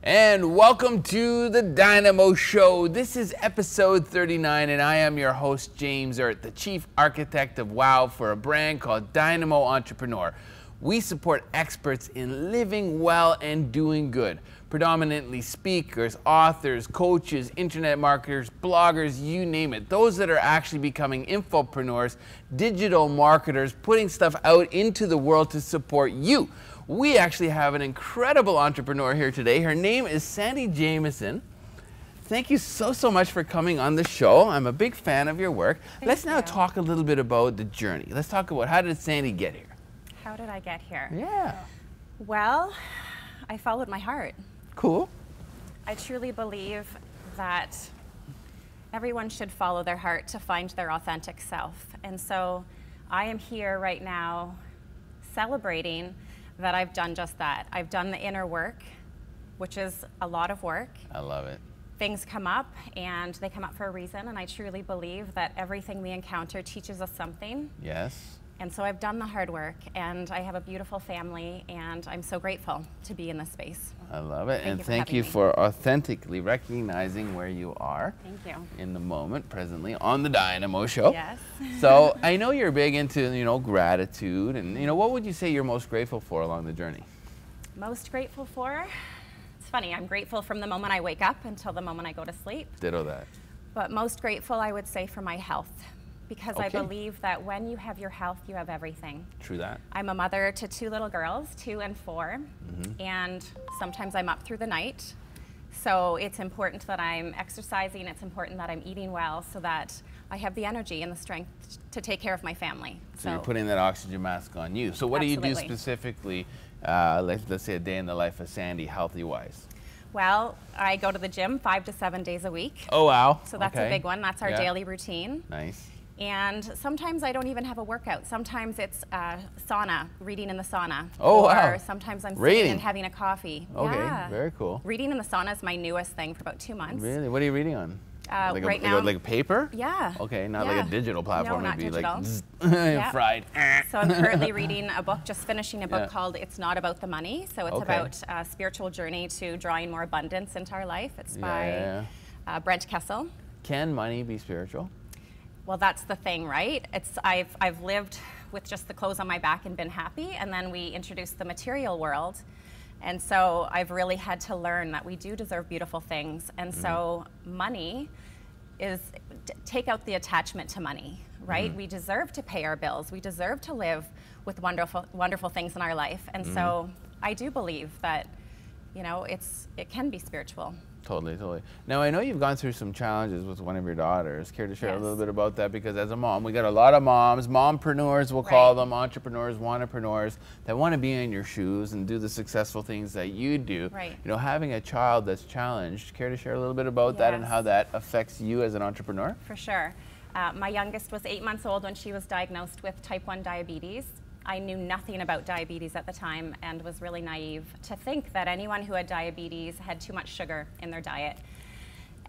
And welcome to the DYNAMO Show. This is episode 39, and I am your host, James Erdt, the chief architect of WOW for a brand called DYNAMO Entrepreneur. We support experts in living well and doing good, predominantly speakers, authors, coaches, internet marketers, bloggers, you name it. Those that are actually becoming infopreneurs, digital marketers, putting stuff out into the world to support you. We actually have an incredible entrepreneur here today. Her name is Sandy Jamieson. Thank you so much for coming on the show. I'm a big fan of your work. Let's now talk a little bit about the journey. Let's talk about, how did Sandy get here? How did I get here? Yeah. Well, I followed my heart. Cool. I truly believe that everyone should follow their heart to find their authentic self. And so I am here right now celebrating that I've done just that. I've done the inner work, which is a lot of work. I love it. Things come up, and they come up for a reason, and I truly believe that everything we encounter teaches us something. Yes. And so I've done the hard work, and I have a beautiful family, and I'm so grateful to be in this space. I love it. And Thank you me. for authentically recognizing where you are. Thank you. In the moment, presently, on the DYNAMO Show. Yes. So I know you're big into, gratitude, and, what would you say you're most grateful for along the journey? Most grateful for? It's funny, I'm grateful from the moment I wake up until the moment I go to sleep. Ditto that. But most grateful, I would say, for my health. Because I believe that when you have your health, you have everything. True that. I'm a mother to 2 little girls, 2 and 4, and sometimes I'm up through the night. So it's important that I'm exercising, it's important that I'm eating well so that I have the energy and the strength to take care of my family. So you're putting that oxygen mask on you. So what do you do specifically, let's say a day in the life of Sandy, healthy-wise? Well, I go to the gym 5 to 7 days a week. Oh, wow. So that's a big one. That's our daily routine. Nice. And sometimes I don't even have a workout. Sometimes it's sauna, reading in the sauna. Oh, wow. Or sometimes I'm sitting and having a coffee. Okay, very cool. Reading in the sauna is my newest thing for about 2 months. Really? What are you reading on? Right now, like a paper? Yeah. Okay, not like a digital platform. No, not digital. Like fried. So I'm currently reading a book, just finishing a book called It's Not About the Money. So it's about a spiritual journey to drawing more abundance into our life. It's by Brent Kessel. Can money be spiritual? Well, that's the thing, right? I've lived with just the clothes on my back and been happy, and then we introduced the material world. And so I've really had to learn that we do deserve beautiful things. And so money is, take out the attachment to money, right? We deserve to pay our bills. We deserve to live with wonderful things in our life. And so I do believe that, it can be spiritual. Totally. Now, I know you've gone through some challenges with one of your daughters. Care to share a little bit about that? Because as a mom, we got a lot of moms, mompreneurs we'll call them, entrepreneurs, wannapreneurs, that want to be in your shoes and do the successful things that you do. Right. Having a child that's challenged, care to share a little bit about that and how that affects you as an entrepreneur? For sure. My youngest was 8 months old when she was diagnosed with type 1 diabetes. I knew nothing about diabetes at the time and was really naive to think that anyone who had diabetes had too much sugar in their diet.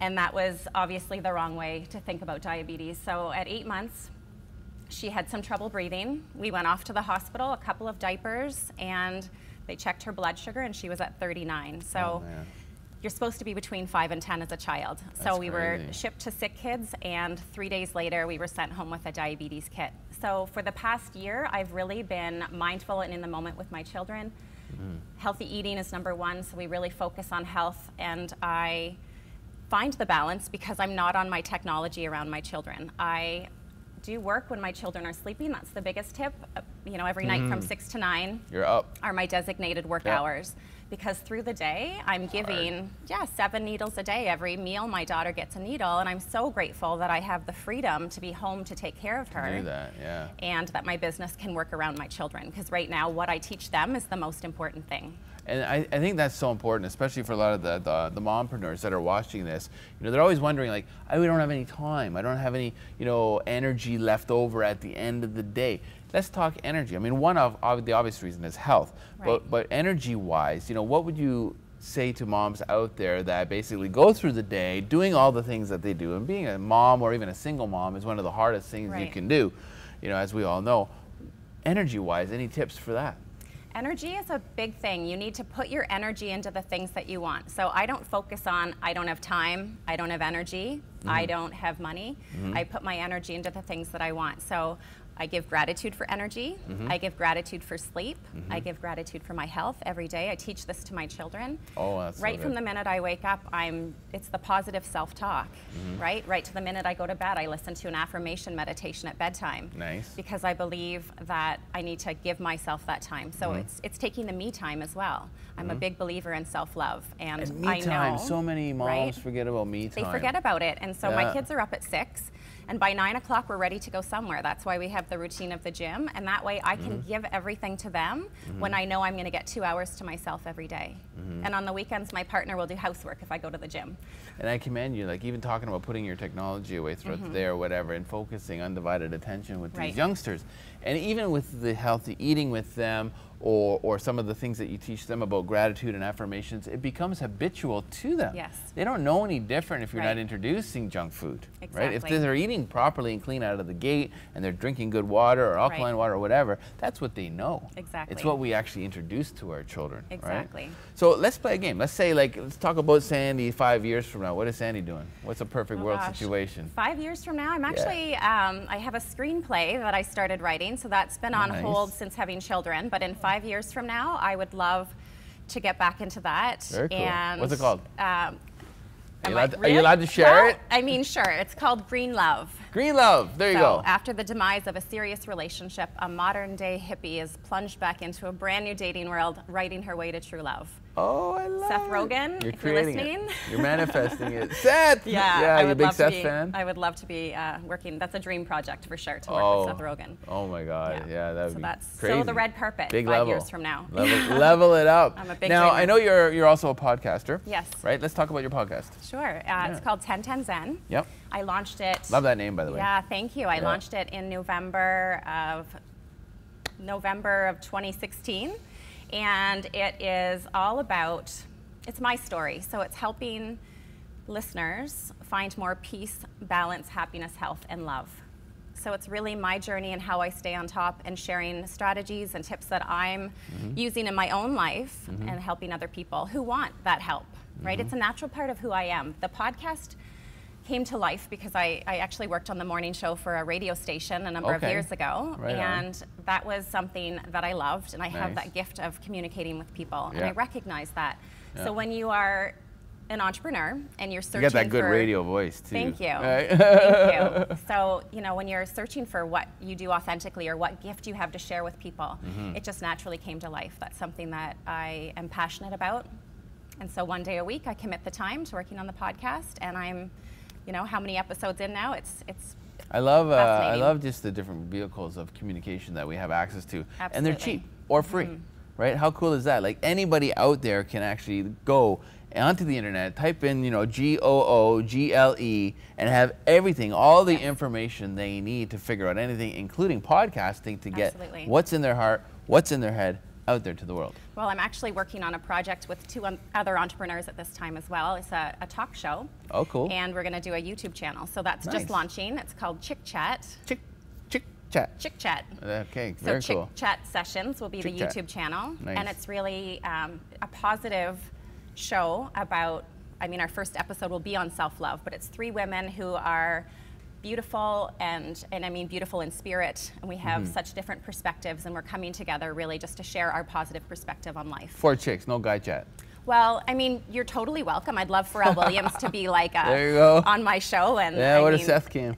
And that was obviously the wrong way to think about diabetes. So at 8 months, she had some trouble breathing. We went off to the hospital, a couple of diapers, and they checked her blood sugar, and she was at 39. So you're supposed to be between 5 and 10 as a child. So we were shipped to Sick Kids, and 3 days later, we were sent home with a diabetes kit. So for the past year, I've really been mindful and in the moment with my children. Healthy eating is #1, so we really focus on health, and I find the balance because I'm not on my technology around my children. I do work when my children are sleeping. That's the biggest tip. You know, every night from 6 to 9 you're up are my designated work hours, because through the day I'm giving 7 needles a day. Every meal my daughter gets a needle, and I'm so grateful that I have the freedom to be home to take care of her. Do that, and that my business can work around my children, because right now what I teach them is the most important thing. And I think that's so important, especially for a lot of the mompreneurs that are watching this. You know, they're always wondering, like, we don't have any time. I don't have any, you know, energy left over at the end of the day. Let's talk energy. I mean, one of the obvious reason is health. But energy-wise, you know, what would you say to moms out there that basically go through the day doing all the things that they do? And being a mom or even a single mom is one of the hardest things you can do, you know, as we all know. Energy-wise, any tips for that? Energy is a big thing. You need to put your energy into the things that you want. So I don't focus on, I don't have time, I don't have energy, I don't have money. I put my energy into the things that I want. So I give gratitude for energy. I give gratitude for sleep. I give gratitude for my health every day. I teach this to my children. Oh, that's right from the minute I wake up, it's the positive self-talk, right? Right to the minute I go to bed, I listen to an affirmation meditation at bedtime. Nice. Because I believe that I need to give myself that time. So it's taking the me time as well. I'm a big believer in self-love, and me time. So many moms forget about me time. They forget about it, and so my kids are up at 6. And by 9 o'clock, we're ready to go somewhere. That's why we have the routine of the gym. And that way I can give everything to them when I know I'm going to get 2 hours to myself every day. And on the weekends, my partner will do housework if I go to the gym. And I commend you, like even talking about putting your technology away throughout the day or whatever, and focusing undivided attention with these youngsters. And even with the healthy eating with them, or some of the things that you teach them about gratitude and affirmations, it becomes habitual to them. Yes. They don't know any different if you're not introducing junk food, right? If they're eating properly and clean out of the gate, and they're drinking good water or alkaline water or whatever, that's what they know. Exactly. It's what we actually introduce to our children, exactly. right? So let's play a game. Let's say, like, let's talk about Sandy 5 years from now. What is Sandy doing? What's a perfect world situation? 5 years from now, I'm actually, I have a screenplay that I started writing, so that's been on hold since having children, but in 5 years from now, I would love to get back into that. Very cool. And, what's it called? Are you allowed to share it? I mean, sure. It's called Green Love. Green Love. There you go. After the demise of a serious relationship, a modern-day hippie is plunged back into a brand new dating world, writing her way to true love. Oh, I love Seth Rogen, you're if you're listening. You're manifesting it. Seth! Yeah, you're a big Seth fan? I would love to be working. That's a dream project for sure, to work with Seth Rogen. Oh my God, that would be crazy. So the red carpet, big 5 years from now. Level it up. I'm a big Now, dreamer. I know you're also a podcaster. Yes. Right? Let's talk about your podcast. Sure. It's called 1010 Zen. Yep. I launched it. Love that name, by the way. Yeah, thank you. I launched it in November of 2016, and it is all about. It's my story, so it's helping listeners find more peace, balance, happiness, health, and love. So it's really my journey and how I stay on top, and sharing strategies and tips that I'm using in my own life and helping other people who want that help, right? It's a natural part of who I am. The podcast came to life because I actually worked on the morning show for a radio station a number of years ago, and that was something that I loved, and I have that gift of communicating with people, and I recognize that. So when you are an entrepreneur and you're searching for... You got that good radio voice, too. Thank you. Right? Thank you. So, you know, when you're searching for what you do authentically or what gift you have to share with people, it just naturally came to life. That's something that I am passionate about. And so 1 day a week, I commit the time to working on the podcast, and I'm, you know, how many episodes in now? It's I love just the different vehicles of communication that we have access to. Absolutely. And they're cheap or free, right? How cool is that? Like, anybody out there can actually go onto the internet, type in, you know, GOOGLE, and have everything, all the information they need to figure out anything, including podcasting, to get what's in their heart, what's in their head, out there to the world? Well, I'm actually working on a project with two other entrepreneurs at this time as well. It's a talk show. Oh, cool. And we're going to do a YouTube channel. So that's Nice. just launching. It's called Chick Chat. Chick Chat. Chick Chat. Okay, So very Chick cool. Chat Sessions will be Chick the Chat. YouTube channel. Nice. And it's really a positive show about, I mean, our first episode will be on self-love, but it's three women who are beautiful and I mean beautiful in spirit, and we have such different perspectives, and we're coming together really just to share our positive perspective on life. 4 chicks, no guy chat. Well, I mean, you're totally welcome. I'd love Pharrell Williams to be like There you go. on my show. And Yeah, what if mean, Seth came?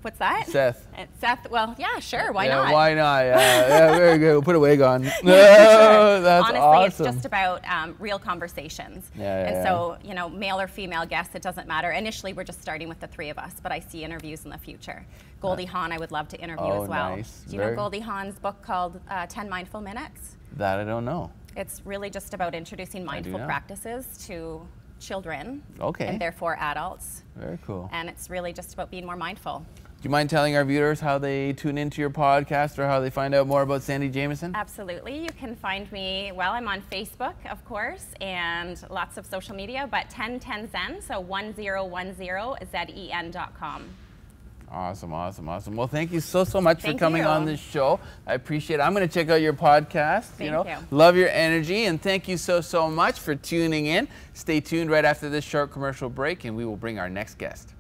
What's that? Seth. Seth, well, yeah, sure, why Yeah, not? why not? Yeah, very good. We'll put a wig on. Yeah, for No, that's Honestly, awesome. it's just about real conversations. Yeah, and so, you know, male or female guests, it doesn't matter. Initially, we're just starting with the three of us, but I see interviews in the future. Goldie Hawn, I would love to interview Oh, as well. nice. Do you know Goldie Hawn's book called 10 Mindful Minutes? That I don't know. It's really just about introducing mindful know. practices to children Okay. and therefore adults. Very cool. And it's really just about being more mindful. Do you mind telling our viewers how they tune into your podcast or how they find out more about Sandy Jamieson? Absolutely. You can find me, well, I'm on Facebook, of course, and lots of social media, but 1010 Zen, so 1010zen.com. Awesome, awesome, awesome. Well, thank you so much for Thank coming you. on this show. I appreciate it. I'm going to check out your podcast. Thank you. you. Love your energy, and thank you so much for tuning in. Stay tuned right after this short commercial break, and we will bring our next guest.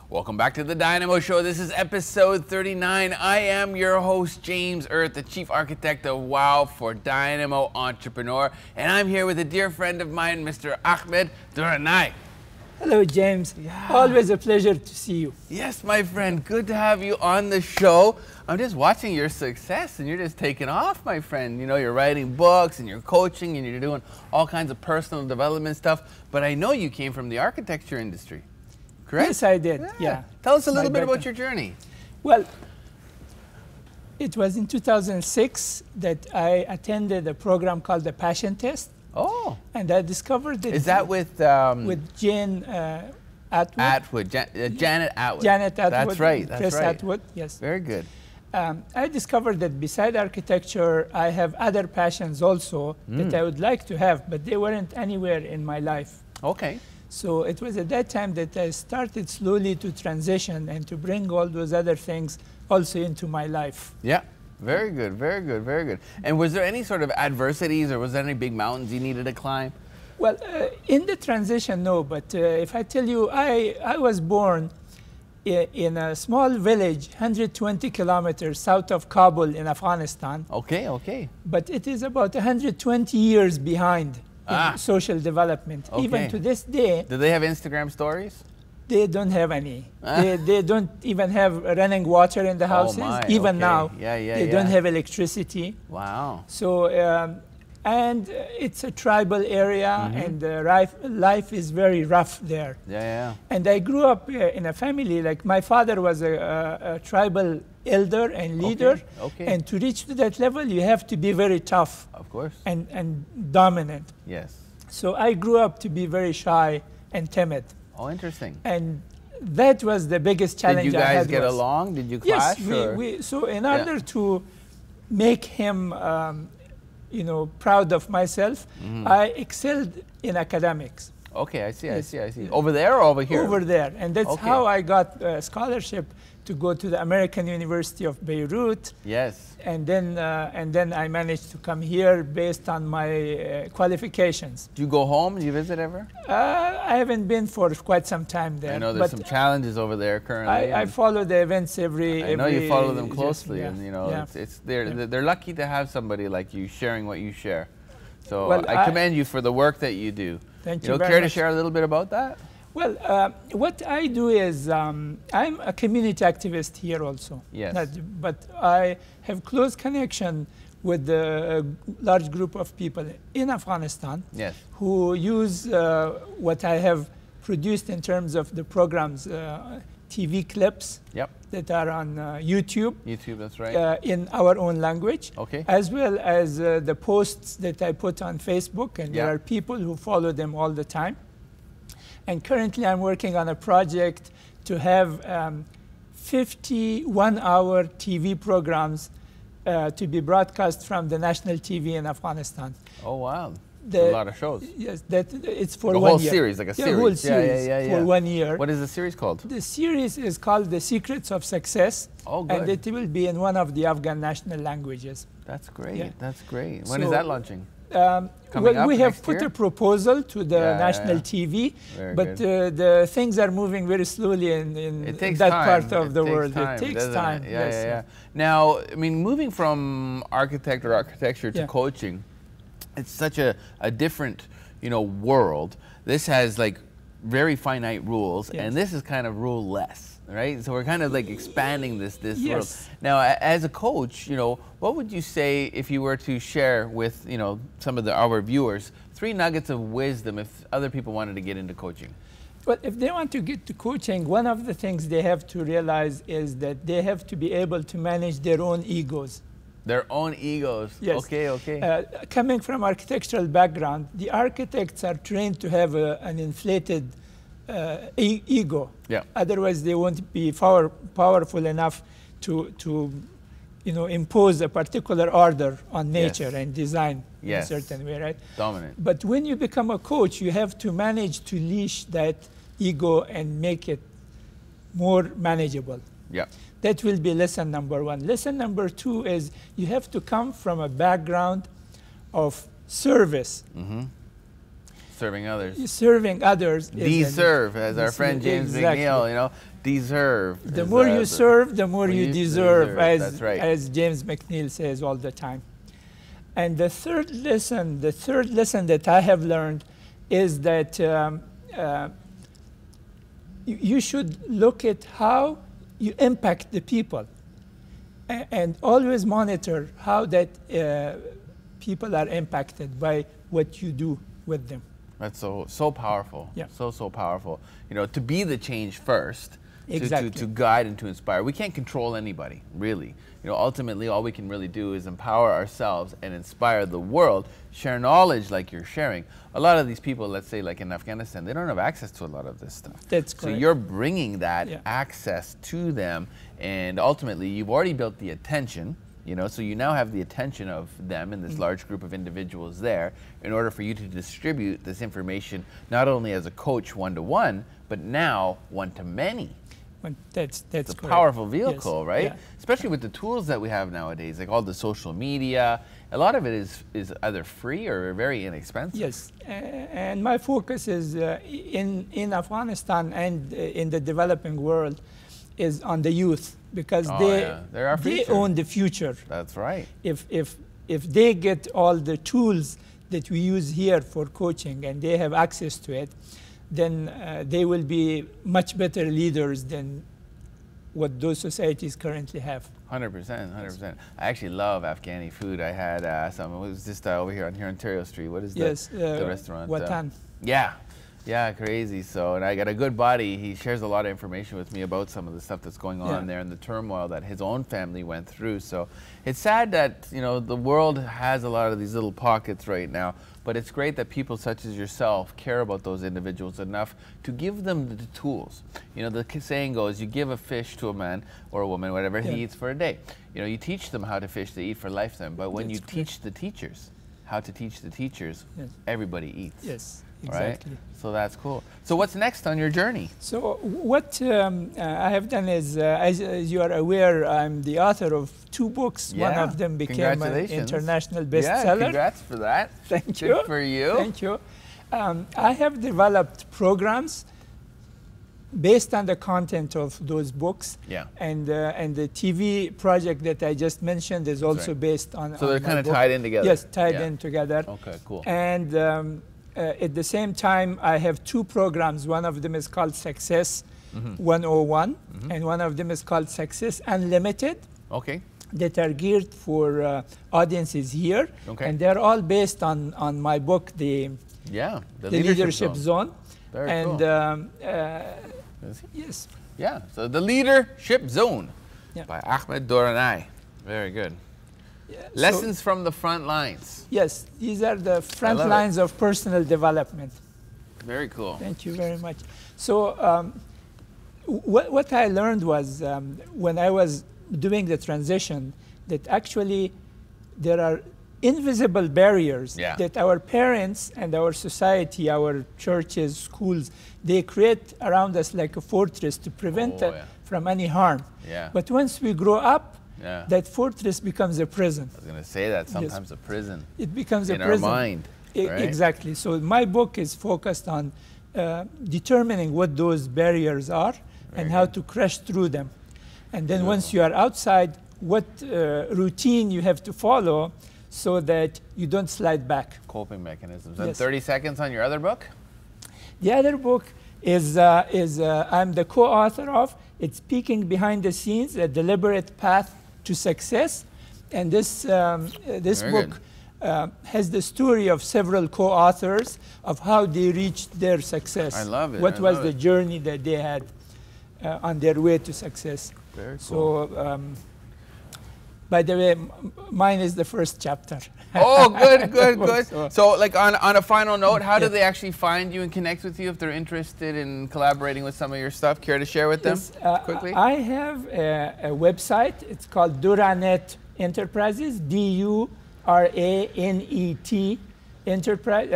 Welcome back to the Dynamo Show. This is episode 39. I am your host, James Erdt, the chief architect of WOW for Dynamo Entrepreneur. And I'm here with a dear friend of mine, Mr. Ahmad-Shah Duranai. Hello, James. Always a pleasure to see you. Yes, my friend. Good to have you on the show. I'm just watching your success, and you're just taking off, my friend. You know, you're writing books, and you're coaching, and you're doing all kinds of personal development stuff. But I know you came from the architecture industry. Correct? Yes, I did. Yeah. Tell us a little My bit about background. your journey. Well, it was in 2006 that I attended a program called the Passion Test, Oh, and I discovered that is that with Jane Atwood. Atwood, Janet Atwood? Janet Atwood. That's right. That's Chris right. Atwood. Yes. Very good. I discovered that beside architecture, I have other passions also that I would like to have, but they weren't anywhere in my life. Okay. So it was at that time that I started slowly to transition and to bring all those other things also into my life. Yeah. Very good. Very good. Very good. And was there any sort of adversities, or was there any big mountains you needed to climb? Well, in the transition, no. But if I tell you, I was born in a small village, 120 kilometers south of Kabul in Afghanistan. Okay. Okay. But it is about 120 years behind in social development. Okay. Even to this day, Do they have Instagram stories? they don't have any. They don't even have running water in the houses. my, Even okay. now, Yeah, yeah, they don't yeah. have electricity. Wow. So, and it's a tribal area, and life is very rough there. Yeah. Yeah. And I grew up in a family, like my father was a tribal elder and leader. Okay. And to reach to that level, you have to be very tough Of course. and dominant. Yes. So I grew up to be very shy and timid. Oh, interesting. And that was the biggest challenge Did you I guys had. get was- along? Did you clash? Yes, or? so in order to make him, proud of myself, I excelled in academics Okay, I see. I Yes. see. I see. Over there or over here? over there. And that's Okay. how I got a scholarship to go to the American University of Beirut. Yes. And then I managed to come here based on my qualifications. Do you go home? Do you visit ever? I haven't been for quite some time there. I know there's but some challenges over there currently. I and follow the events every. I know you follow them yes, closely, yeah, and you know yeah. they're lucky to have somebody like you sharing what you share. So Well, I commend you for the work that you do. Thank You you know, very care to much. share a little bit about that? Well, what I do is I'm a community activist here also. Yes. But I have close connection with a large group of people in Afghanistan Yes. who use what I have produced in terms of the programs, TV clips Yep. that are on YouTube. YouTube, that's right. In our own language, Okay. as well as the posts that I put on Facebook, and there Yeah. are people who follow them all the time. And currently I'm working on a project to have 51-hour TV programs to be broadcast from the national TV in Afghanistan. Oh, wow. The- a lot of shows. Yes, that it's for A 1 whole year. series, like a Yeah, series. whole Yeah, series yeah, for 1 year. What is the series called? The series is called The Secrets of Success, Oh, good. and it will be in one of the Afghan national languages. That's great. Yeah. That's great. When is So, that launching? Coming Coming up we have next put year? a proposal to the Yeah, national yeah. TV, Very but good. the things are moving very slowly in It takes that time. part of It the takes world. time, It takes doesn't time. it? Yeah, yes, yeah, yeah. Now, I mean, moving from architect or architecture to Yeah. coaching, it's such a different, world. This has like very finite rules, Yes. and this is kind of rule less, right? So we're kind of like expanding this world. Yes. Now, as a coach, what would you say if you were to share with, some of our viewers 3 nuggets of wisdom if other people wanted to get into coaching? Well, if they want to get to coaching, one of the things they have to realize is that they have to be able to manage their own egos. Their own egos. Yes. Okay. Coming from architectural background, the architects are trained to have an inflated ego. Yeah. Otherwise, they won't be powerful enough to impose a particular order on nature Yes. and design Yes. in a certain way, right? Dominant. But when you become a coach, you have to manage to leash that ego and make it more manageable. Yeah. That will be lesson number 1. Lesson number 2 is you have to come from a background of service. Serving others. Serving others. Deserve, as our friend James exactly. McNeil, deserve. The is, more you serve, the more more you you deserve, deserve. That's right. as James McNeil says all the time. And the third lesson that I have learned is that you should look at how you impact the people and always monitor how that people are impacted by what you do with them. That's so powerful. Yeah. So powerful. To be the change first. Exactly. To guide and to inspire. We can't control anybody, really. Ultimately, all we can really do is empower ourselves and inspire the world, share knowledge like you're sharing. A lot of these people, let's say like in Afghanistan, they don't have access to a lot of this stuff. That's So correct. you're bringing that Yeah. access to them, and ultimately you've already built the attention, so you now have the attention of them and this large group of individuals there in order for you to distribute this information not only as a coach one-to-one, but now one-to-many. That's It's a correct. powerful vehicle, Yes. right? Yeah. Especially with the tools that we have nowadays, like all the social media. A lot of it is either free or very inexpensive. Yes, and my focus is in Afghanistan and in the developing world is on the youth, because They're our they future. own the future. That's right. If they get all the tools that we use here for coaching and they have access to it, then they will be much better leaders than what those societies currently have. 100%, 100%. I actually love Afghani food. I had some. It was just over here on Ontario Street. What is the restaurant? Watan. Yeah, crazy. So, and I got a good buddy. He shares a lot of information with me about some of the stuff that's going on there and the turmoil that his own family went through. So it's sad that, the world has a lot of these little pockets right now, but it's great that people such as yourself care about those individuals enough to give them the tools. The saying goes, you give a fish to a man or a woman, whatever, he eats for a day. You teach them how to fish, they eat for a lifetime. But when you teach the teachers how to teach the teachers, everybody eats. Yes, exactly. Right? So that's cool. So what's next on your journey? So what I have done is, as you are aware, I'm the author of 2 books. Yeah. One of them became an Congratulations. international Yeah, bestseller. congrats for that. Thank you. Good for you. Thank you. I have developed programs based on the content of those books. Yeah. And the TV project that I just mentioned is also right. based on. So they're my kind of book. tied in together. Yes, tied in together. Okay, cool. And at the same time, I have 2 programs. One of them is called Success 101, and one of them is called Success Unlimited. Okay. that are geared for audiences here. Okay. And they're all based on my book, the Leadership Zone. Very and cool. yes. Yeah, so the Leadership Zone by Ahmad Duranai. Very good. Yeah, Lessons from the front lines. Yes, these are the front lines of personal development. Very cool. Thank you very much. So what I learned was when I was doing the transition that actually there are invisible barriers that our parents and our society, our churches, schools, they create around us like a fortress to prevent from any harm. Yeah. But once we grow up, that fortress becomes a prison. I was going to say that, sometimes a prison. It becomes a prison. In our mind. Right? Exactly. So my book is focused on determining what those barriers are and how to crash through them. And then once you are outside, what routine you have to follow so that you don't slide back. Coping mechanisms. And 30 seconds on your other book? The other book is I'm the co-author of. It's Peeking Behind the Scenes, A Deliberate Path to Success. And this book has the story of several co-authors of how they reached their success. I love it. What was the journey that they had on their way to success. Very cool. So, by the way, mine is the first chapter. Oh, good, good, good. So, like on a final note, how do they actually find you and connect with you if they're interested in collaborating with some of your stuff? Care to share with them quickly? I have a website. It's called Duranai Enterprises, D-U-R-A-N-E-T Enterprise.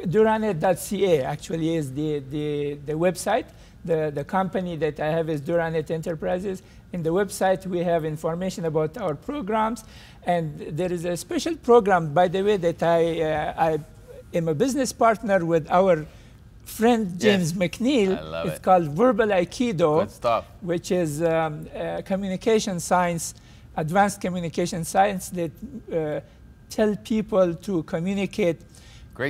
Duranai.ca actually is the website. The company that I have is Duranai Enterprises. In the website, we have information about our programs. And there is a special program, by the way, that I am a business partner with our friend James McNeil. I love it's it. called Verbal Aikido, Good stuff. which is communication science, advanced communication science that tell people to communicate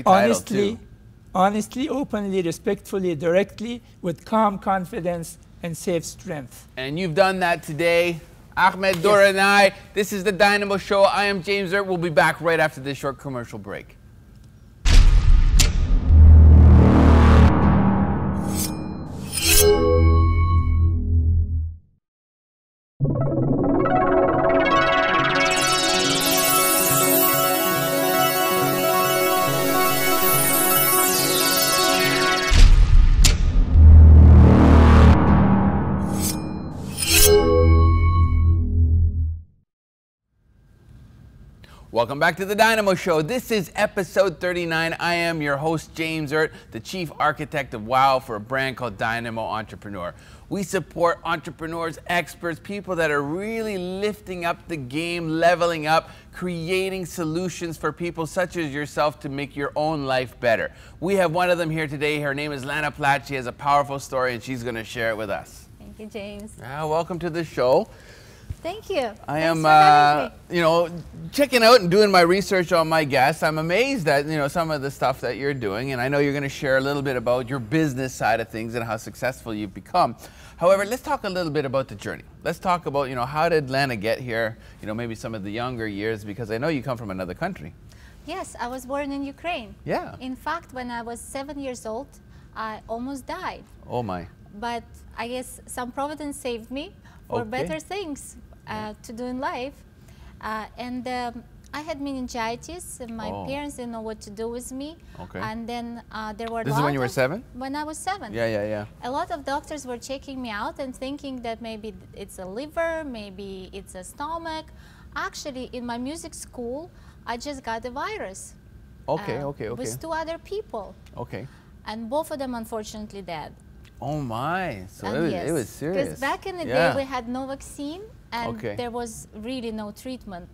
honestly, openly, respectfully, directly, with calm confidence and safe strength. And you've done that today. Ahmad Duranai, this is the Dynamo Show. I am James Erdt. We'll be back right after this short commercial break. Welcome back to the Dynamo Show. This is episode 39. I am your host, James Erdt, the chief architect of WOW for a brand called DYNAMO Entrepreneur. We support entrepreneurs, experts, people that are really lifting up the game, leveling up, creating solutions for people such as yourself to make your own life better. We have one of them here today. Her name is Lana Plat. She has a powerful story and she's going to share it with us. Thank you, James. Welcome to the show. Thank you. I am, you know, checking out and doing my research on my guests. I'm amazed at, you know, some of the stuff that you're doing, and I know you're going to share a little bit about your business side of things and how successful you've become. However, let's talk a little bit about the journey. Let's talk about, you know, how did Lana get here? You know, maybe some of the younger years, because I know you come from another country. Yes, I was born in Ukraine. Yeah. In fact, when I was 7 years old, I almost died. Oh my. But I guess some providence saved me for better things to do in life. I had meningitis, and my parents didn't know what to do with me. And then there were This is when you were 7? When I was 7. Yeah. A lot of doctors were checking me out and thinking that maybe it's a liver, maybe it's a stomach. Actually, in my music school, I just got the virus. With 2 other people. And both of them unfortunately died. Oh my, so it was serious. Because back in the day, we had no vaccine, and there was really no treatment.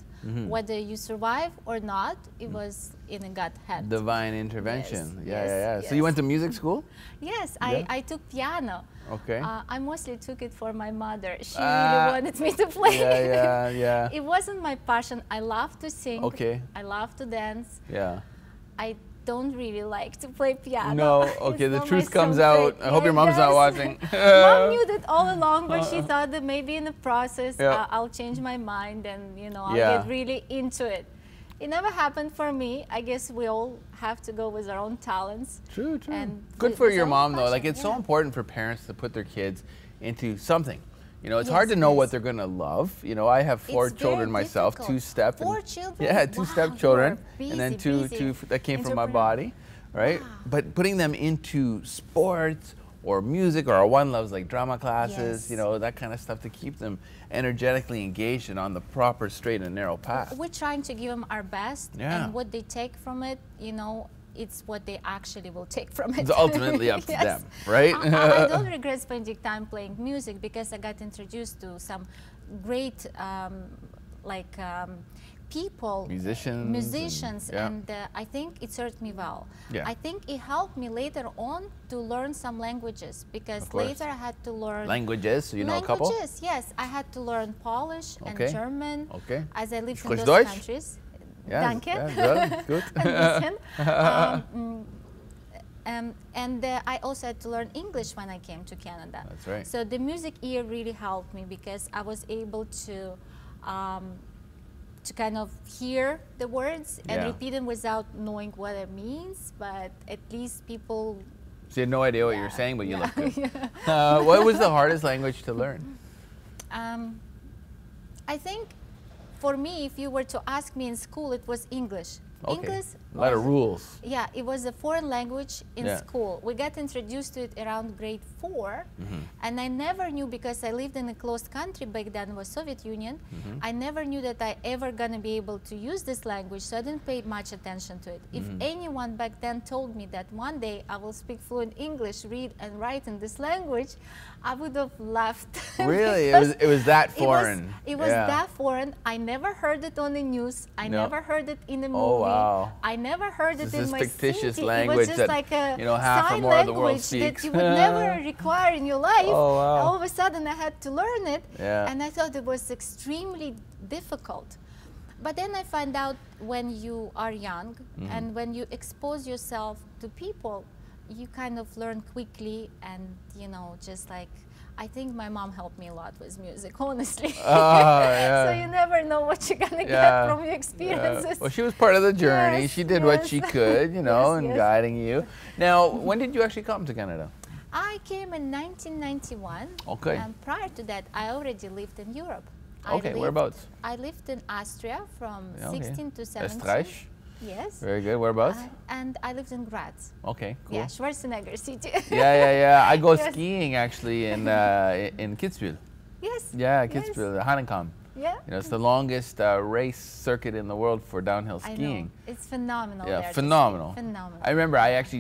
Whether you survive or not, it was in a gut hand. Divine intervention. Yes. So you went to music school? Yes, I took piano. I mostly took it for my mother. She really wanted me to play. It wasn't my passion. I love to sing. I love to dance. I don't really like to play piano. No, okay, the not truth my comes strong out. suit. I hope your Yeah, mom's not yes. watching. Mom knew that all along, but she thought that maybe in the process Yeah. I'll change my mind and, you know, I'll Yeah. get really into it. It never happened for me. I guess we all have to go with our own talents. True, true. And Good with for our your own mom, though. Like, passion, it's so yeah. important for parents to put their kids into something. You know, it's Yes, hard to know it what is. they're going to love. You know, I have four It's children very myself, difficult. two-step. 4 children? Yeah, two Wow, step you children. are And then busy, two that came from my entrepreneur. body, right? Wow. But putting them into sports or music, or one loves like drama classes, Yes. you know, that kind of stuff to keep them energetically engaged and on the proper straight and narrow path. We're trying to give them our best, Yeah. and what they take from it, you know, it's what they actually will take from it. It's ultimately up to Yes. them, right? I don't regret spending time playing music because I got introduced to some great people, Musicians. Yeah. and I think it served me well. Yeah. I think it helped me later on to learn some languages because Of course. later I had to learn Languages, so you know a couple? languages. Yes, I had to learn Polish Okay. and German Okay. as I lived in Sprichst those Deutsch? countries. Yeah, Danke. yeah, good, Ein good. bisschen. And I also had to learn English when I came to Canada. That's right. So the music ear really helped me because I was able to kind of hear the words and Yeah. repeat them without knowing what it means, but at least people. So you had no idea what you were Yeah. saying, but you Yeah. looked good. What was the hardest language to learn? I think for me, if you were to ask me in school, it was English. Okay. English. A lot of was- rules. Yeah, it was a foreign language in Yeah. school. We got introduced to it around grade 4, Mm-hmm. and I never knew, because I lived in a closed country back then, it was Soviet Union. Mm-hmm. I never knew that I ever gonna be able to use this language, so I didn't pay much attention to it. If Mm-hmm. anyone back then told me that one day I will speak fluent English, read and write in this language, I would have laughed. Really? because It was that it was- foreign. It was, Yeah. that foreign. I never heard it on the news. I No. never heard it in a movie. Oh, wow. I never heard This it in is my fictitious city. language It was just that, like a you know, half or sign more of the world language speaks. that you would never require in your life. Oh, wow. All of a sudden, I had to learn it, Yeah. and I thought it was extremely difficult. But then I find out when you are young Mm-hmm. and when you expose yourself to people, you kind of learn quickly, and you know, just like. I think my mom helped me a lot with music, honestly. yeah. So you never know what you're gonna Yeah. get from your Yeah. experiences. Well, she was part of the journey. Yes, she did what yes. she could, you know, Yes, and yes. guiding you. Now, when did you actually come to Canada? I came in 1991. Okay. And prior to that, I already lived in Europe. Okay, whereabouts? I lived in Austria from Okay. 16 to 17. Österreich. Yes. Very good. Whereabouts? And I lived in Graz. Okay, cool. Yeah, Schwarzenegger city. Yeah. I go Yes. skiing actually in Kitzbühel. Yes. Yeah, yes. Kitzbühel, Hahnenkamm. Yeah. You know, it's the longest race circuit in the world for downhill I skiing. know. It's phenomenal. Yeah, there to phenomenal. ski. Phenomenal. I remember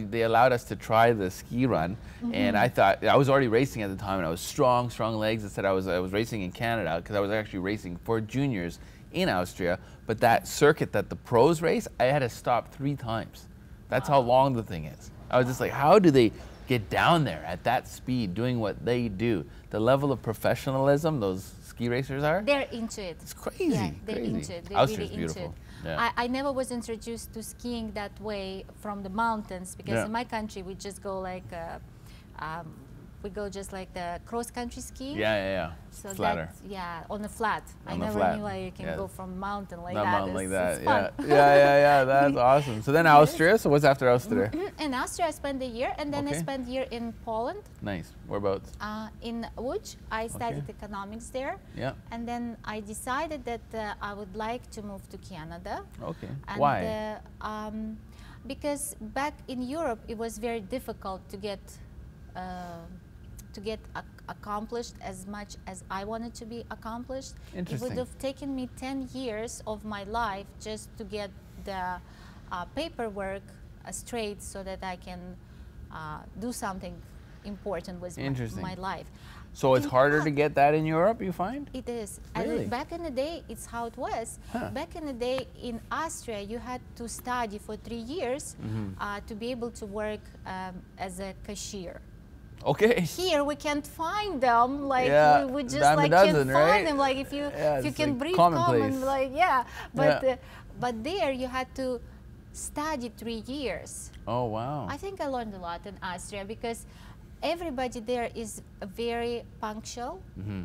they allowed us to try the ski run, and I thought I was already racing at the time, and I was strong legs. I said I was racing in Canada because I was actually racing for juniors in Austria. But that circuit that the pros race, I had to stop 3 times. That's how long the thing is. I was just like, how do they get down there at that speed, doing what they do? The level of professionalism those ski racers are. They're into it. It's crazy. Yeah, they're crazy. into it. They're Austria's really into beautiful. it. Yeah. I never was introduced to skiing that way from the mountains because Yeah. in my country we just go like we go just like the cross country skiing. Yeah. So Flatter. that's, yeah, on the flat. I On the never flat. knew like you can Yeah. go from mountain like Not that. mountain like that. It's Yeah. fun. yeah. That's awesome. So then Austria. So what's after Austria? In Austria, I spent a year, and then I Okay. spent a year in Poland. Nice. Whereabouts? In Łódź, I studied economics there. Yeah. And then I decided that I would like to move to Canada. Okay. And, Why? Because back in Europe, it was very difficult to get accomplished as much as I wanted to be accomplished. It Interesting. would have taken me 10 years of my life just to get the paperwork straight so that I can do something important with Interesting. my life. So it's in harder to fact- get that in Europe, you find? It is. Really? And back in the day, it's how it was. Huh. Back in the day in Austria, you had to study for 3 years Mm-hmm. to be able to work as a cashier. Okay. Here we can't find them. Like Yeah, we just dime a like dozen, can't find right? them. Like if you Yeah, if you it's can like breathe commonplace. common, like yeah. But Yeah. but there you had to studied 3 years. Oh, wow. I think I learned a lot in Austria because everybody there is very punctual.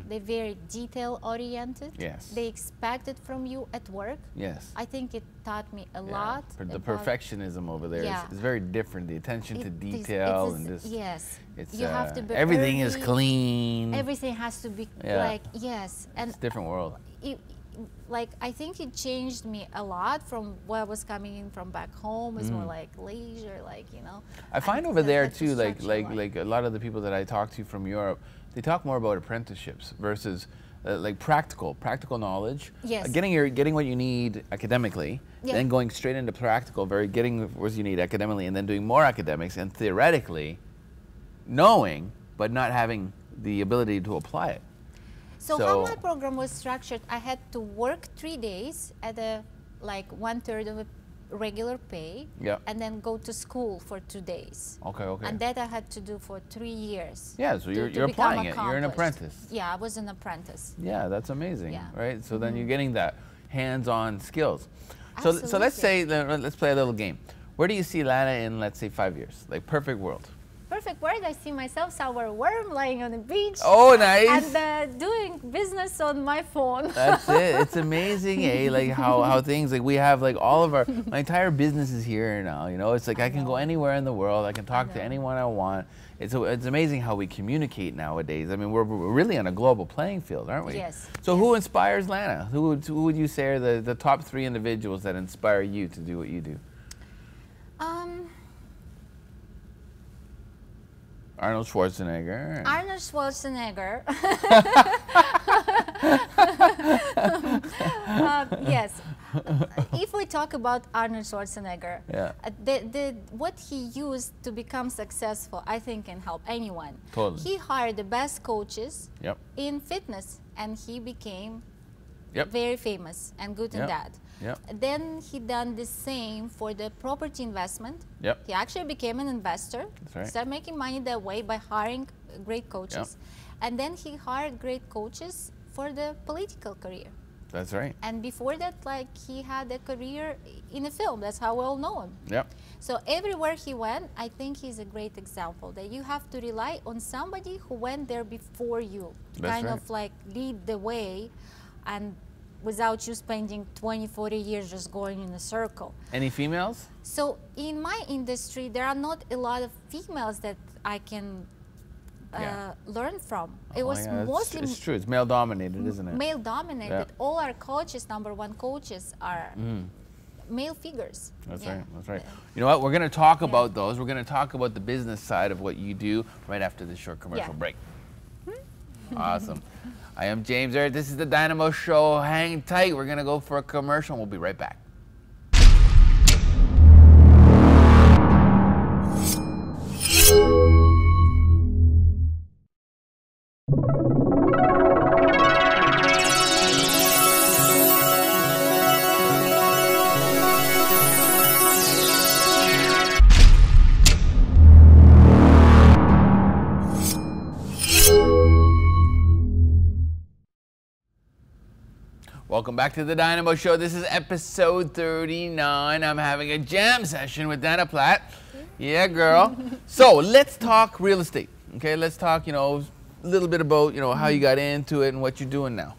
They're very detail oriented. Yes. They expect it from you at work. Yes. I think it taught me a lot. The perfectionism over there is very different. The attention to It detail is, and this. yes. It's, you have to be everything is early. clean. Everything has to be like, yes. And it's a different world. Like, I think it changed me a lot from where I was coming in from back home. It's more like leisure, like, you know. I find over there too, like a lot of the people that I talk to from Europe, they talk more about apprenticeships versus like practical knowledge. Yes. Getting what you need academically, then going straight into practical, getting what you need academically, and then doing more academics and theoretically knowing, but not having the ability to apply it. So how my program was structured, I had to work 3 days at like 1/3 of a regular pay, and then go to school for 2 days. Okay. And that I had to do for 3 years. Yeah, so you're applying it. You're an apprentice. Yeah, I was an apprentice. Yeah, that's amazing, right? So then you're getting that hands-on skills. So let's say, let's play a little game. Where do you see Lana in, let's say, 5 years? Like perfect world. Perfect word. I see myself sour worm lying on the beach. Oh, nice. And doing business on my phone. That's it. It's amazing, eh? Like how things, like we have like all of my entire business is here now, you know? It's like I can go anywhere in the world. I can talk to anyone I want. It's amazing how we communicate nowadays. I mean, we're really on a global playing field, aren't we? Yes. So who inspires Lana? Who would you say are the top 3 individuals that inspire you to do what you do? Arnold Schwarzenegger. Arnold Schwarzenegger. Yes. If we talk about Arnold Schwarzenegger, what he used to become successful, I think can help anyone. Totally. He hired the best coaches in fitness, and he became very famous and good in that. Then he done the same for the property investment. He actually became an investor. Started making money that way by hiring great coaches. And then he hired great coaches for the political career. That's right. And before that, like, he had a career in a film. That's how well known. So everywhere he went, I think he's a great example that you have to rely on somebody who went there before you. Kind of like lead the way, and without you spending 20, 40 years just going in a circle. Any females? So in my industry, there are not a lot of females that I can learn from. It was mostly... It's true. It's male-dominated, isn't it? Male-dominated. All our coaches, #1 coaches, are male figures. That's right. That's right. You know what? We're going to talk about those. We're going to talk about the business side of what you do right after this short commercial break. Awesome. I am James Erdt. This is the Dynamo Show. Hang tight. We're going to go for a commercial, and we'll be right back. Welcome back to the Dynamo Show. This is episode 39. I'm having a jam session with Lana Plat. Yeah, girl. So let's talk real estate. Okay, let's talk, you know, a little bit about, you know, how you got into it and what you're doing now.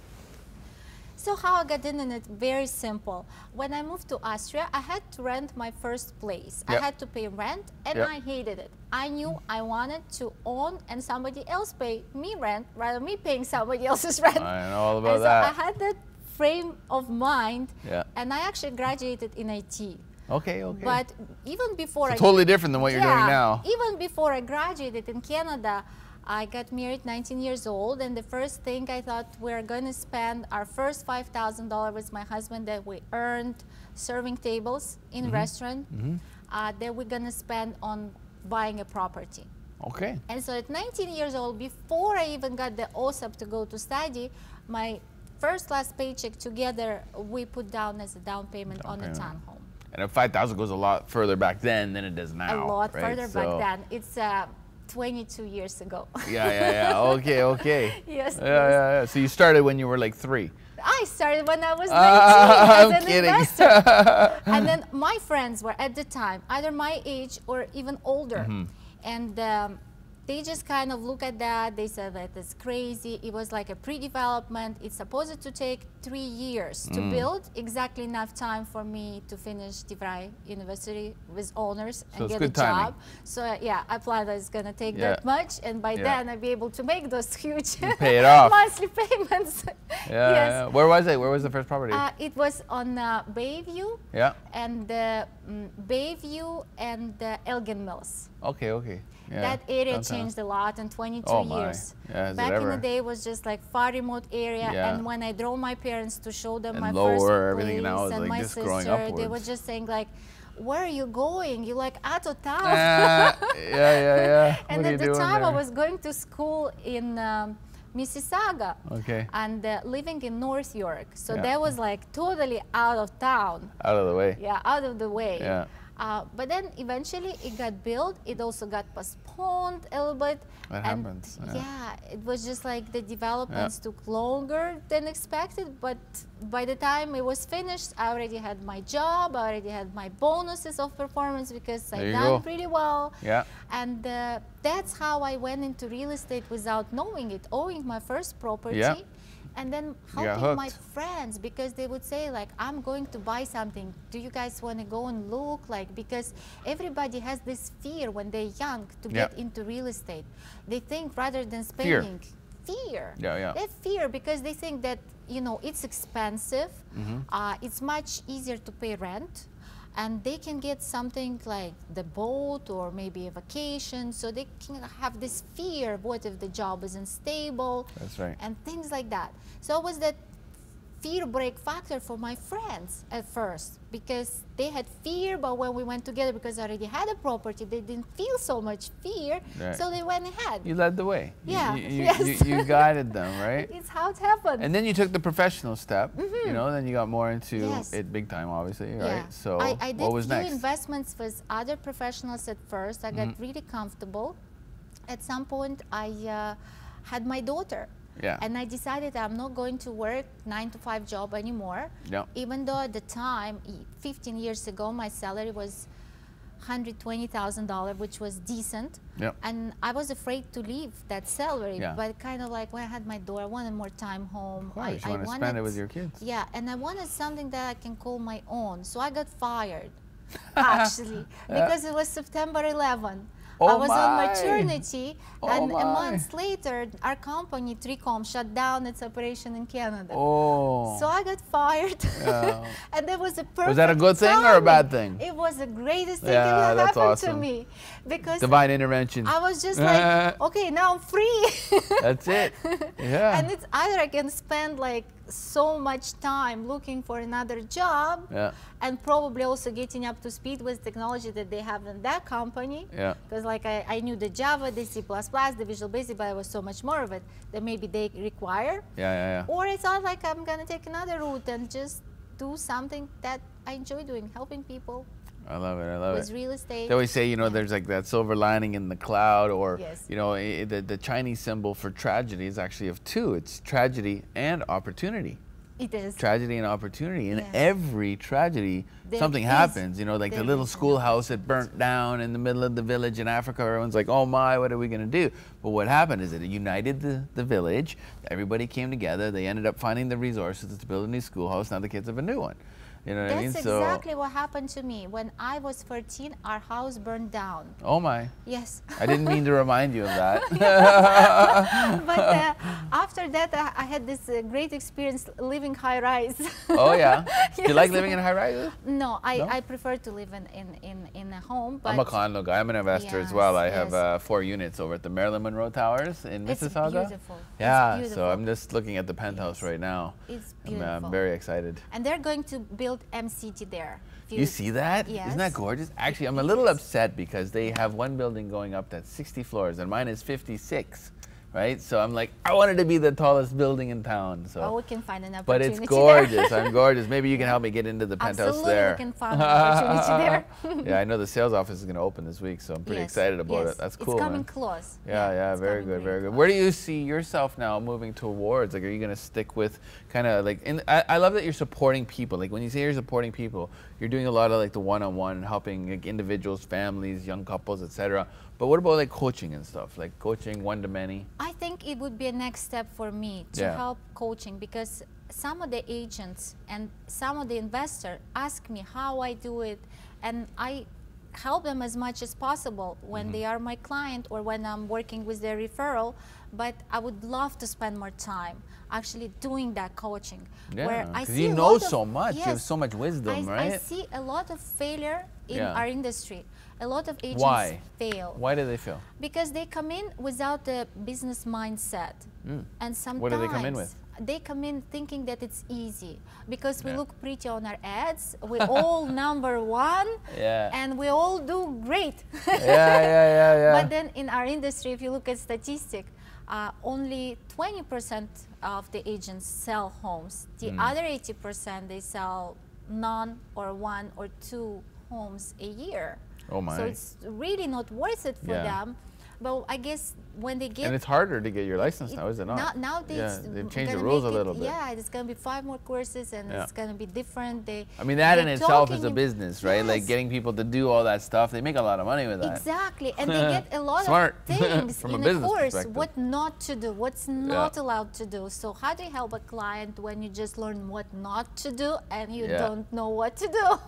So how I got in it, very simple. When I moved to Austria, I had to rent my first place. I had to pay rent, and I hated it. I knew I wanted to own and somebody else pay me rent rather than me paying somebody else's rent. I know all about and so that. I had that frame of mind, and I actually graduated in IT. Okay, okay. But even before totally different than what you're doing now. Even before I graduated in Canada, I got married 19 years old, and the first thing I thought we're going to spend our first $5,000 with my husband that we earned serving tables in restaurant, that we're going to spend on buying a property. Okay. And so at 19 years old, before I even got the OSAP to go to study, my last paycheck together, we put down as a down payment on a townhome. And 5,000 goes a lot further back then than it does now. A lot further back then. It's 22 years ago. Yeah. Okay. Yes. Yeah. So you started when you were like 3. I started when I was 19 as an kidding. investor. And then my friends were at the time either my age or even older. And they just kind of look at that. They said that it's crazy. It was like a pre-development. It's supposed to take 3 years to build, exactly enough time for me to finish DeVry University with honors and get a job. So yeah, I planned that it's going to take that much, and by then I'll be able to make those huge pay it off. monthly payments. Yeah. Where was it? Where was the first property? It was on Bayview. Yeah. And Bayview and Elgin Mills. Okay. Yeah, that area changed a lot in 22 years. Yeah, Back in the day, it was just like far remote area, and when I drove my parents to show them my lower, first place everything now is and like my just growing sister, upwards. they were just saying like, "Where are you going? You're like out of town." Yeah. And at the time, I was going to school in Mississauga, and living in North York, so that was like totally out of town. Out of the way. Yeah, out of the way. Yeah. But then eventually it got built. It also got postponed a little bit. That happens. Yeah, it was just like the developments took longer than expected. But by the time it was finished, I already had my job. I already had my bonuses of performance because I done pretty well. Yeah. And that's how I went into real estate without knowing it, owning my first property. Yeah. And then helping my friends, because they would say like, I'm going to buy something. Do you guys want to go and look? Like, because everybody has this fear when they're young to get into real estate. They think rather than spending, fear. Yeah. They fear because they think that, you know, it's expensive. It's much easier to pay rent. And they can get something like the boat or maybe a vacation, so they can have this fear, what if the job isn't stable? That's right. And things like that. So it was that fear break factor for my friends at first, because they had fear, but when we went together, because I already had a property, they didn't feel so much fear, so they went ahead. You led the way. Yeah. You guided them, right? It's how it happened. And then you took the professional step, you know, then you got more into it big time, obviously, right? So I did what was next? investments with other professionals at first. I got really comfortable. At some point, I had my daughter. Yeah. And I decided I'm not going to work 9-to-5 job anymore. Yeah. Even though at the time, 15 years ago, my salary was $120,000, which was decent. Yeah. And I was afraid to leave that salary. Yeah. But kind of like when I had my daughter, I wanted more time home. Of course, you want to spend it with your kids. Yeah, and I wanted something that I can call my own. So I got fired, actually, because it was September 11. I was on maternity, and a month later, our company, Tricom, shut down its operation in Canada. So I got fired, and that was a perfect Was that a good thing or a bad thing? It was the greatest thing that happened to me, because divine intervention. I was just like, okay, now I'm free. That's it. Yeah. And it's either I can spend like so much time looking for another job, and probably also getting up to speed with technology that they have in that company. Because like I knew the Java, the C++, the Visual Basic, but there was so much more of it that maybe they require. Or I thought like I'm gonna take another route and just do something that I enjoy doing, helping people. I love it. I love it. With real estate. They always say, you know, there's like that silver lining in the cloud, or, you know, the Chinese symbol for tragedy is actually of two. It's tragedy and opportunity. It is. Tragedy and opportunity. In every tragedy, something happens. You know, like the little schoolhouse that burnt down in the middle of the village in Africa. Everyone's like, oh my, what are we going to do? But what happened is it united the village. Everybody came together. They ended up finding the resources to build a new schoolhouse. Now the kids have a new one. You know what I mean? That's exactly what happened to me. When I was 13, our house burned down. Oh my. Yes. I didn't mean to remind you of that. But after that, I had this great experience living high rise. Oh yeah? Do you like living in high rises? No, I prefer to live in a home. But I'm a condo guy. I'm an investor as well. I have 4 units over at the Marilyn Monroe Towers in Mississauga. It's beautiful. Yeah, it's beautiful. so I'm just looking at the penthouse right now. It's beautiful. I'm very excited. And they're going to build MCT there. You see that? Yes. Isn't that gorgeous? Actually, I'm a little upset because they have one building going up that's 60 floors and mine is 56. right? So I'm like, I wanted to be the tallest building in town. So. Oh, we can find an But opportunity. it's gorgeous. I'm gorgeous. Maybe you can help me get into the penthouse there. Absolutely, we can find an opportunity there. Yeah, I know the sales office is going to open this week, so I'm pretty excited about it. That's cool. It's coming man. close. Yeah, very good, very good. Where do you see yourself now moving towards? Like, are you going to stick with kind of like, I love that you're supporting people. Like, when you say you're supporting people, you're doing a lot of like the one-on-one, helping like individuals, families, young couples, etc. But what about like coaching and stuff? Like coaching one-to-many? I think it would be a next step for me to help coaching, because some of the agents and some of the investors ask me how I do it, and I help them as much as possible when they are my client or when I'm working with their referral. But I would love to spend more time actually doing that coaching. Yeah, because you know so much. You have so much wisdom, right? I see a lot of failure in our industry. A lot of agents fail. Why do they fail? Because they come in without a business mindset. And sometimes what do they come in with? They come in thinking that it's easy because we look pretty on our ads. We're all #1 and we all do great. But then in our industry, if you look at statistics, only 20% of the agents sell homes. The other 80%, they sell none or 1 or 2 homes a year. Oh my. So it's really not worth it for them. But I guess when they get... And it's harder to get your license now, is it not? Nowadays, they've changed the rules a little bit. Yeah, it's going to be 5 more courses and it's going to be different. I mean, that in itself is a business, right? Like getting people to do all that stuff. They make a lot of money with that. Exactly. And they get a lot of things in a course, what not to do, what's not allowed to do. So how do you help a client when you just learn what not to do and you don't know what to do?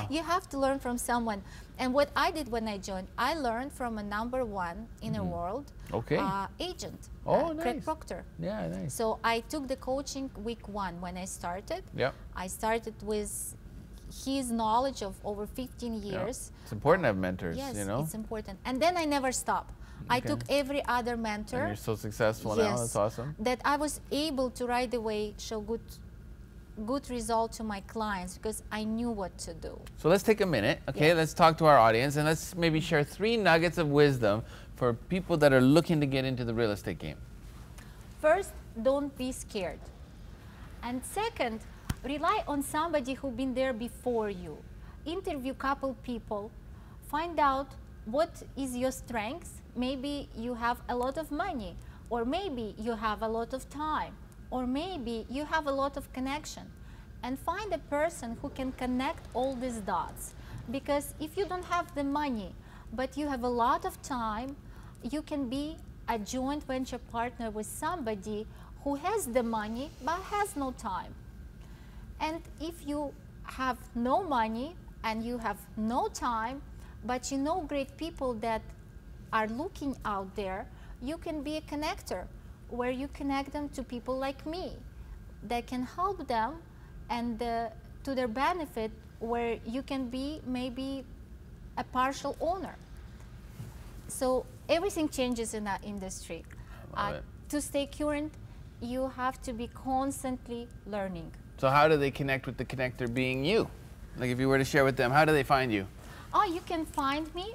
You have to learn from someone. And what I did when I joined, I learned from a #1 in the world agent, Craig Proctor. Yeah, nice. So I took the coaching week 1 when I started. I started with his knowledge of over 15 years. It's important to have mentors, you know? It's important. And then I never stopped. I took every other mentor. And you're so successful now, that's awesome. That I was able to right away show good result to my clients because I knew what to do. So let's take a minute, okay? Let's talk to our audience and let's maybe share 3 nuggets of wisdom for people that are looking to get into the real estate game. First, don't be scared. And second, rely on somebody who's been there before you. Interview a couple people, find out what is your strengths. Maybe you have a lot of money, or maybe you have a lot of time, or maybe you have a lot of connection, and find a person who can connect all these dots. Because if you don't have the money, but you have a lot of time, you can be a joint venture partner with somebody who has the money but has no time. And if you have no money and you have no time, but you know great people that are looking out there, you can be a connector, where you connect them to people like me that can help them and to their benefit, where you can be maybe a partial owner. So everything changes in that industry. To stay current, you have to be constantly learning. So how do they connect with the connector being you? Like if you were to share with them, how do they find you? Oh, you can find me.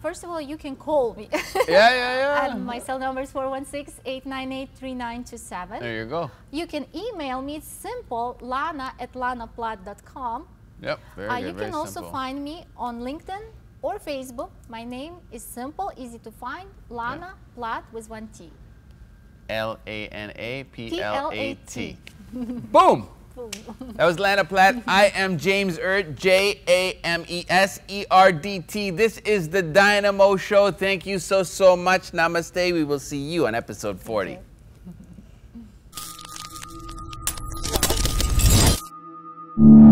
First of all, you can call me. And my cell number is 416-898-3927. There you go. You can email me. It's simple, lana@lanaplat.com. Yep, very good, You can also find me on LinkedIn or Facebook. My name is simple, easy to find, Lana Plat with 1 T. L-A-N-A-P-L-A-T. Boom! That was Lana Plat. I am James Erdt, J-A-M-E-S-E-R-D-T. This is the Dynamo Show. Thank you so much. Namaste. We will see you on episode 40. Okay.